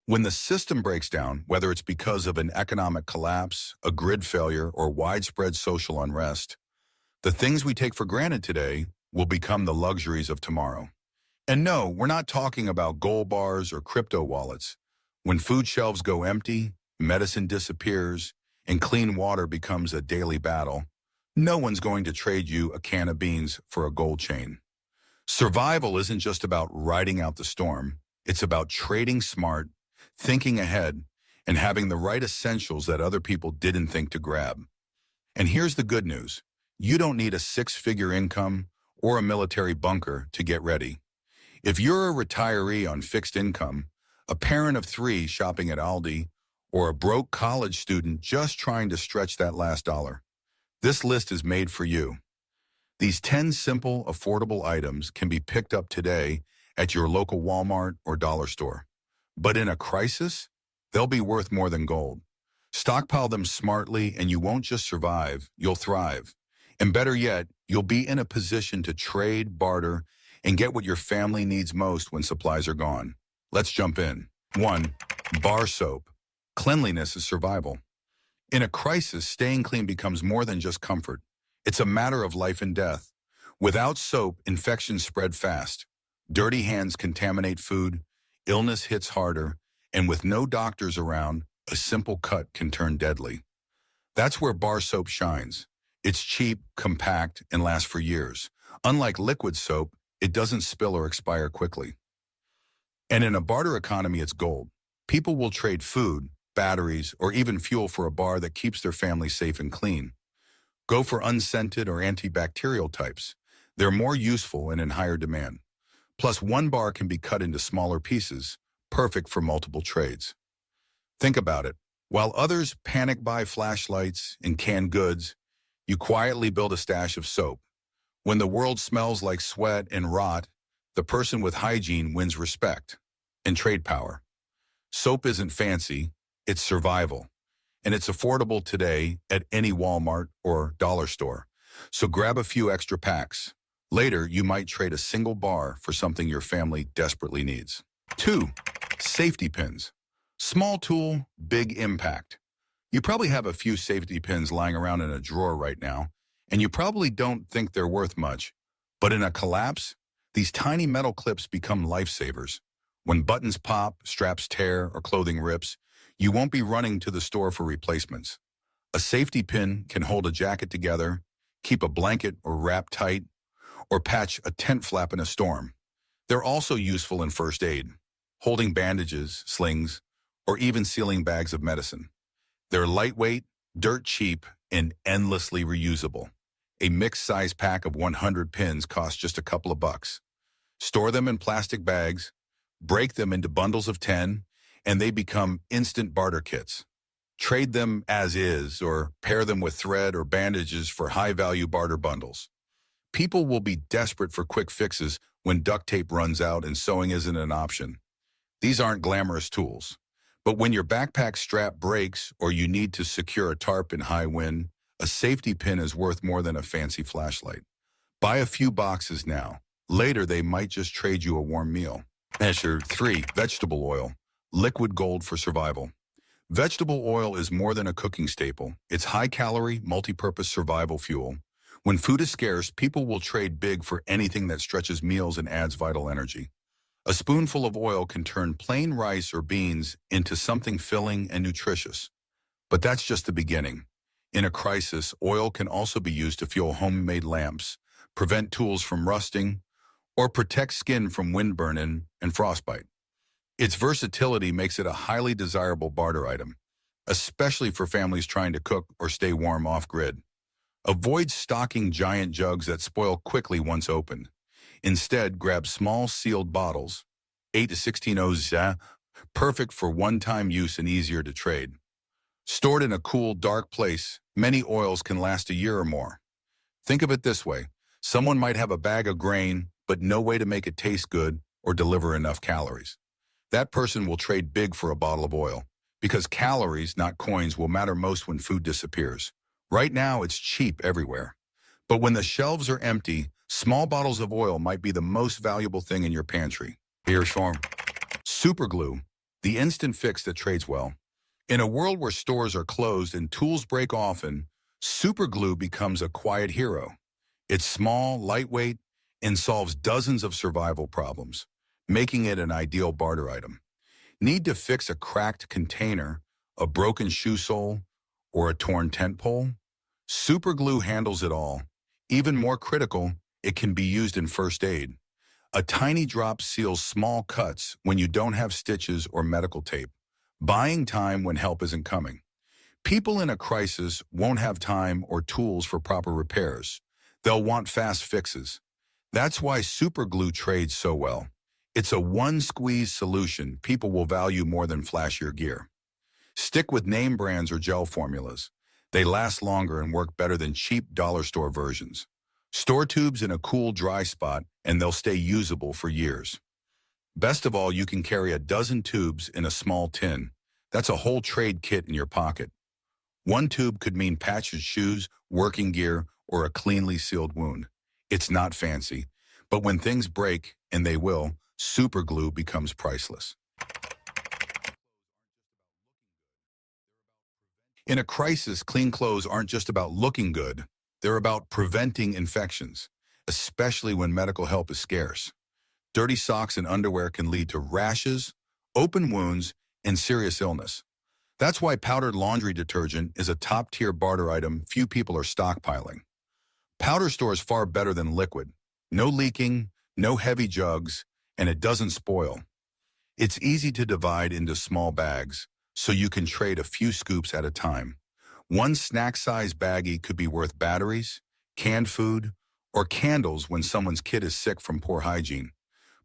When the system breaks down, whether it's because of an economic collapse, a grid failure, or widespread social unrest, the things we take for granted today will become the luxuries of tomorrow. And no, we're not talking about gold bars or crypto wallets. When food shelves go empty, medicine disappears, and clean water becomes a daily battle, no one's going to trade you a can of beans for a gold chain. Survival isn't just about riding out the storm. It's about trading smart, thinking ahead, and having the right essentials that other people didn't think to grab. And here's the good news. You don't need a six-figure income or a military bunker to get ready. If you're a retiree on fixed income, a parent of three shopping at Aldi, or a broke college student just trying to stretch that last dollar, this list is made for you. These 10 simple, affordable items can be picked up today at your local Walmart or dollar store. But in a crisis, they'll be worth more than gold. Stockpile them smartly and you won't just survive, you'll thrive. And better yet, you'll be in a position to trade, barter, and get what your family needs most when supplies are gone. Let's jump in. 1. Bar soap. Cleanliness is survival. In a crisis, staying clean becomes more than just comfort. It's a matter of life and death. Without soap, infections spread fast. Dirty hands contaminate food, illness hits harder, and with no doctors around, a simple cut can turn deadly. That's where bar soap shines. It's cheap, compact, and lasts for years. Unlike liquid soap, it doesn't spill or expire quickly. And in a barter economy, it's gold. People will trade food, batteries, or even fuel for a bar that keeps their family safe and clean. Go for unscented or antibacterial types. They're more useful and in higher demand. Plus, one bar can be cut into smaller pieces, perfect for multiple trades. Think about it. While others panic buy flashlights and canned goods, you quietly build a stash of soap. When the world smells like sweat and rot, the person with hygiene wins respect and trade power. Soap isn't fancy, it's survival. And it's affordable today at any Walmart or dollar store. So grab a few extra packs. Later, you might trade a single bar for something your family desperately needs. 2. Safety pins. Small tool, big impact. You probably have a few safety pins lying around in a drawer right now, and you probably don't think they're worth much. But in a collapse, these tiny metal clips become lifesavers. When buttons pop, straps tear, or clothing rips, you won't be running to the store for replacements. A safety pin can hold a jacket together, keep a blanket or wrap tight, or patch a tent flap in a storm. They're also useful in first aid, holding bandages, slings, or even sealing bags of medicine. They're lightweight, dirt cheap, and endlessly reusable. A mixed-size pack of 100 pins costs just a couple of bucks. Store them in plastic bags, break them into bundles of 10, and they become instant barter kits. Trade them as is, or pair them with thread or bandages for high-value barter bundles. People will be desperate for quick fixes when duct tape runs out and sewing isn't an option. These aren't glamorous tools. But when your backpack strap breaks or you need to secure a tarp in high wind, a safety pin is worth more than a fancy flashlight. Buy a few boxes now. Later, they might just trade you a warm meal. Measure 3. Vegetable oil. Liquid gold for survival. Vegetable oil is more than a cooking staple. It's high-calorie, multi-purpose survival fuel. When food is scarce, people will trade big for anything that stretches meals and adds vital energy. A spoonful of oil can turn plain rice or beans into something filling and nutritious. But that's just the beginning. In a crisis, oil can also be used to fuel homemade lamps, prevent tools from rusting, or protect skin from windburn and frostbite. Its versatility makes it a highly desirable barter item, especially for families trying to cook or stay warm off-grid. Avoid stocking giant jugs that spoil quickly once opened. Instead, grab small sealed bottles, 8 to 16 oz, perfect for one-time use and easier to trade. Stored in a cool, dark place, many oils can last a year or more. Think of it this way. Someone might have a bag of grain, but no way to make it taste good or deliver enough calories. That person will trade big for a bottle of oil, because calories, not coins, will matter most when food disappears. Right now, it's cheap everywhere. But when the shelves are empty, small bottles of oil might be the most valuable thing in your pantry. Here's form. Super glue. the instant fix that trades well. In a world where stores are closed and tools break often, super glue becomes a quiet hero. It's small, lightweight, and solves dozens of survival problems, making it an ideal barter item. Need to fix a cracked container, a broken shoe sole, or a torn tent pole? Super glue handles it all. Even more critical, it can be used in first aid. A tiny drop seals small cuts when you don't have stitches or medical tape, buying time when help isn't coming. People in a crisis won't have time or tools for proper repairs. They'll want fast fixes. That's why super glue trades so well. It's a one-squeeze solution people will value more than flashier gear. Stick with name brands or gel formulas. They last longer and work better than cheap dollar store versions. Store tubes in a cool, dry spot, and they'll stay usable for years. Best of all, you can carry a dozen tubes in a small tin. That's a whole trade kit in your pocket. One tube could mean patched shoes, working gear, or a cleanly sealed wound. It's not fancy, but when things break, and they will, super glue becomes priceless. In a crisis, clean clothes aren't just about looking good. They're about preventing infections, especially when medical help is scarce. Dirty socks and underwear can lead to rashes, open wounds, and serious illness. That's why powdered laundry detergent is a top-tier barter item few people are stockpiling. Powder stores far better than liquid. No leaking, no heavy jugs, and it doesn't spoil. It's easy to divide into small bags, so you can trade a few scoops at a time. One snack-size baggie could be worth batteries, canned food, or candles when someone's kid is sick from poor hygiene.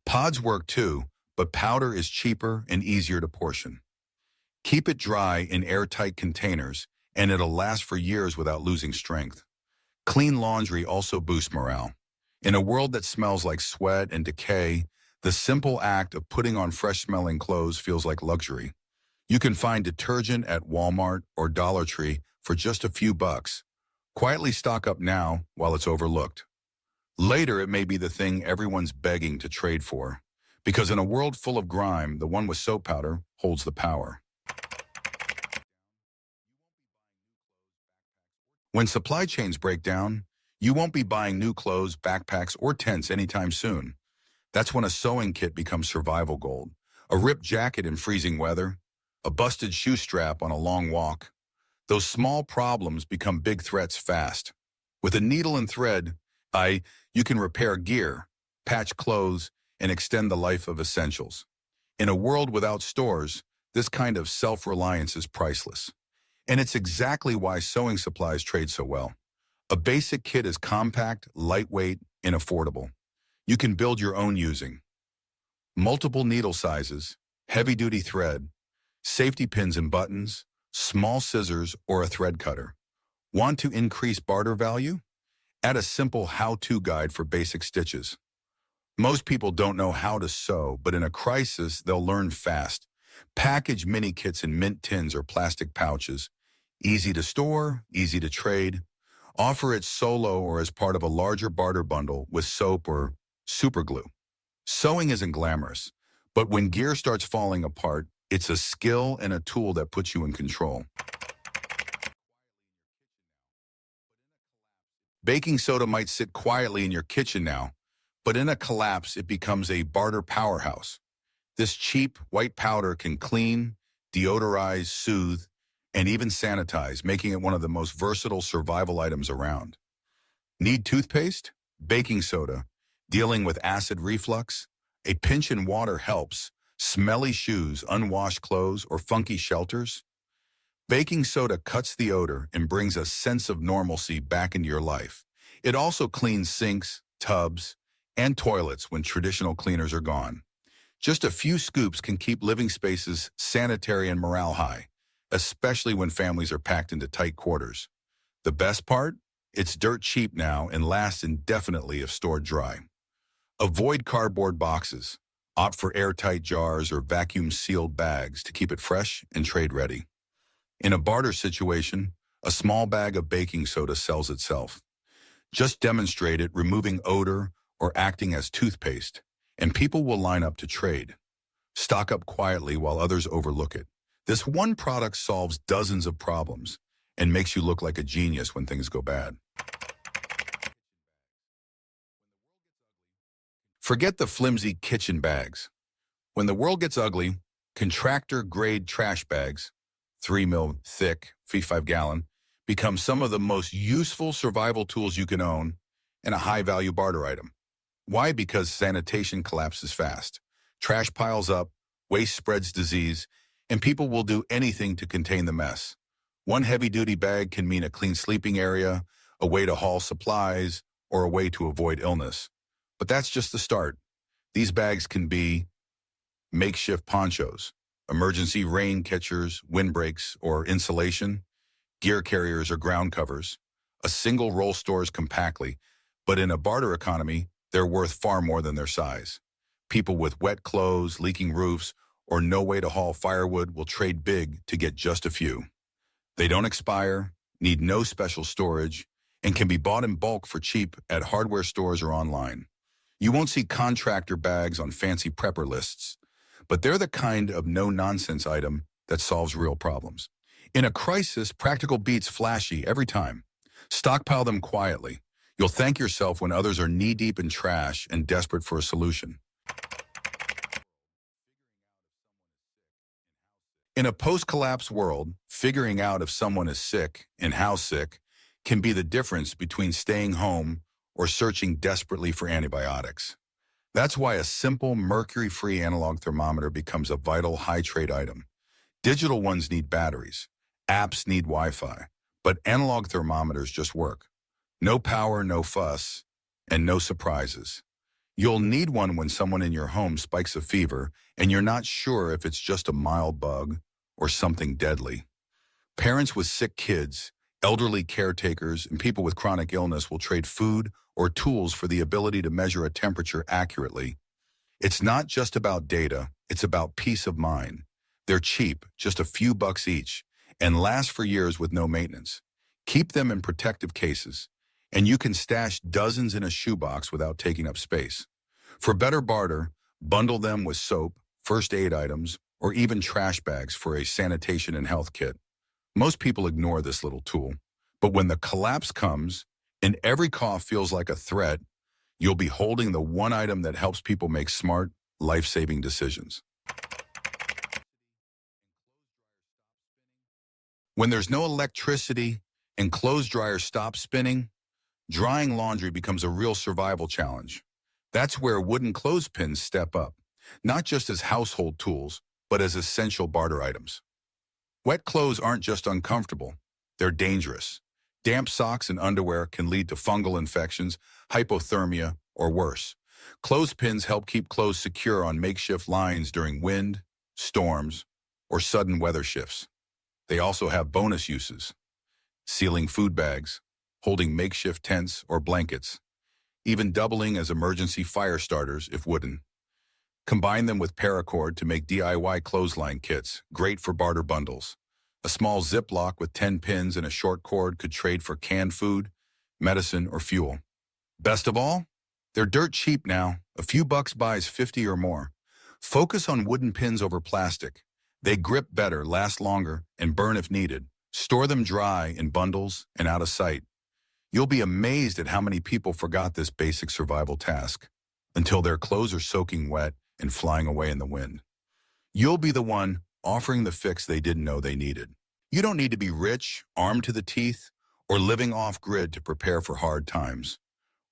Pods work too, but powder is cheaper and easier to portion. Keep it dry in airtight containers, and it'll last for years without losing strength. Clean laundry also boosts morale. In a world that smells like sweat and decay, the simple act of putting on fresh-smelling clothes feels like luxury. You can find detergent at Walmart or Dollar Tree for just a few bucks. Quietly stock up now while it's overlooked. Later, it may be the thing everyone's begging to trade for. Because in a world full of grime, the one with soap powder holds the power. When supply chains break down, you won't be buying new clothes, backpacks, or tents anytime soon. That's when a sewing kit becomes survival gold. A ripped jacket in freezing weather, a busted shoe strap on a long walk. Those small problems become big threats fast. With a needle and thread, you can repair gear, patch clothes, and extend the life of essentials. In a world without stores, this kind of self-reliance is priceless. And it's exactly why sewing supplies trade so well. A basic kit is compact, lightweight, and affordable. You can build your own using multiple needle sizes, heavy-duty thread, safety pins and buttons, small scissors, or a thread cutter. Want to increase barter value? Add a simple how-to guide for basic stitches. Most people don't know how to sew, but in a crisis, they'll learn fast. Package mini kits in mint tins or plastic pouches. Easy to store, easy to trade. Offer it solo or as part of a larger barter bundle with soap or super glue. Sewing isn't glamorous, but when gear starts falling apart, it's a skill and a tool that puts you in control. Baking soda might sit quietly in your kitchen now, but in a collapse, it becomes a barter powerhouse. This cheap white powder can clean, deodorize, soothe, and even sanitize, making it one of the most versatile survival items around. Need toothpaste? Baking soda. Dealing with acid reflux? A pinch in water helps. Smelly shoes, unwashed clothes, or funky shelters? Baking soda cuts the odor and brings a sense of normalcy back into your life. It also cleans sinks, tubs, and toilets when traditional cleaners are gone. Just a few scoops can keep living spaces sanitary and morale high, especially when families are packed into tight quarters. The best part? It's dirt cheap now and lasts indefinitely if stored dry. Avoid cardboard boxes. Opt for airtight jars or vacuum-sealed bags to keep it fresh and trade-ready. In a barter situation, a small bag of baking soda sells itself. Just demonstrate it removing odor or acting as toothpaste, and people will line up to trade. Stock up quietly while others overlook it. This one product solves dozens of problems and makes you look like a genius when things go bad. Forget the flimsy kitchen bags. When the world gets ugly, contractor-grade trash bags, 3 mil thick, 5 gallon, become some of the most useful survival tools you can own and a high-value barter item. Why? Because sanitation collapses fast. Trash piles up, waste spreads disease, and people will do anything to contain the mess. One heavy-duty bag can mean a clean sleeping area, a way to haul supplies, or a way to avoid illness. But that's just the start. These bags can be makeshift ponchos, emergency rain catchers, windbreaks, or insulation, gear carriers or ground covers. A single roll stores compactly, but in a barter economy, they're worth far more than their size. People with wet clothes, leaking roofs, or no way to haul firewood will trade big to get just a few. They don't expire, need no special storage, and can be bought in bulk for cheap at hardware stores or online. You won't see contractor bags on fancy prepper lists, but they're the kind of no-nonsense item that solves real problems. In a crisis, practical beats flashy every time. Stockpile them quietly. You'll thank yourself when others are knee-deep in trash and desperate for a solution. In a post-collapse world, figuring out if someone is sick and how sick can be the difference between staying home or searching desperately for antibiotics. That's why a simple mercury-free analog thermometer becomes a vital high-trade item. Digital ones need batteries, apps need Wi-Fi, but analog thermometers just work. No power, no fuss, and no surprises. You'll need one when someone in your home spikes a fever and you're not sure if it's just a mild bug or something deadly. Parents with sick kids, elderly caretakers, and people with chronic illness will trade food or tools for the ability to measure a temperature accurately. It's not just about data, it's about peace of mind. They're cheap, just a few bucks each, and last for years with no maintenance. Keep them in protective cases, and you can stash dozens in a shoebox without taking up space. For better barter, bundle them with soap, first aid items, or even trash bags for a sanitation and health kit. Most people ignore this little tool, but when the collapse comes and every cough feels like a threat, you'll be holding the one item that helps people make smart, life-saving decisions. When there's no electricity and clothes dryers stop spinning, drying laundry becomes a real survival challenge. That's where wooden clothespins step up, not just as household tools, but as essential barter items. Wet clothes aren't just uncomfortable, they're dangerous. Damp socks and underwear can lead to fungal infections, hypothermia, or worse. Clothespins help keep clothes secure on makeshift lines during wind, storms, or sudden weather shifts. They also have bonus uses: sealing food bags, holding makeshift tents or blankets, even doubling as emergency fire starters if wooden. Combine them with paracord to make DIY clothesline kits, great for barter bundles. A small Ziploc with 10 pins and a short cord could trade for canned food, medicine, or fuel. Best of all, they're dirt cheap now. A few bucks buys 50 or more. Focus on wooden pins over plastic. They grip better, last longer, and burn if needed. Store them dry in bundles and out of sight. You'll be amazed at how many people forgot this basic survival task until their clothes are soaking wet and flying away in the wind. You'll be the one offering the fix they didn't know they needed. You don't need to be rich, armed to the teeth, or living off-grid to prepare for hard times.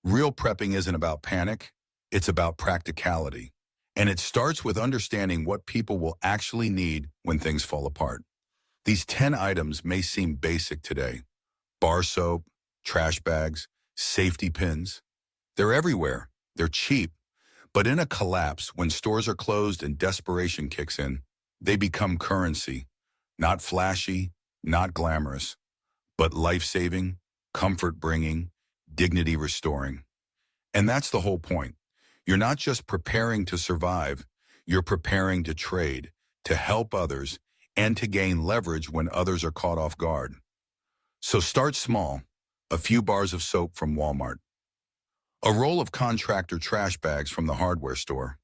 Real prepping isn't about panic, it's about practicality. And it starts with understanding what people will actually need when things fall apart. These 10 items may seem basic today. Bar soap, trash bags, safety pins. They're everywhere. They're cheap. But in a collapse, when stores are closed and desperation kicks in, they become currency. Not flashy, not glamorous, but life-saving, comfort-bringing, dignity-restoring. And that's the whole point. You're not just preparing to survive, you're preparing to trade, to help others, and to gain leverage when others are caught off guard. So start small, a few bars of soap from Walmart, a roll of contractor trash bags from the hardware store,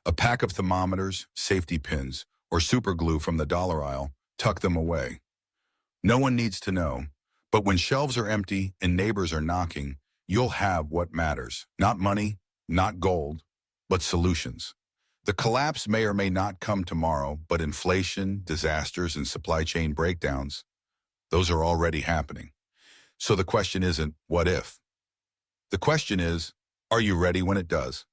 A pack of thermometers, safety pins, or super glue from the dollar aisle, tuck them away. No one needs to know, but when shelves are empty and neighbors are knocking, you'll have what matters. Not money, not gold, but solutions. The collapse may or may not come tomorrow, but inflation, disasters, and supply chain breakdowns, those are already happening. So the question isn't, what if? The question is, are you ready when it does?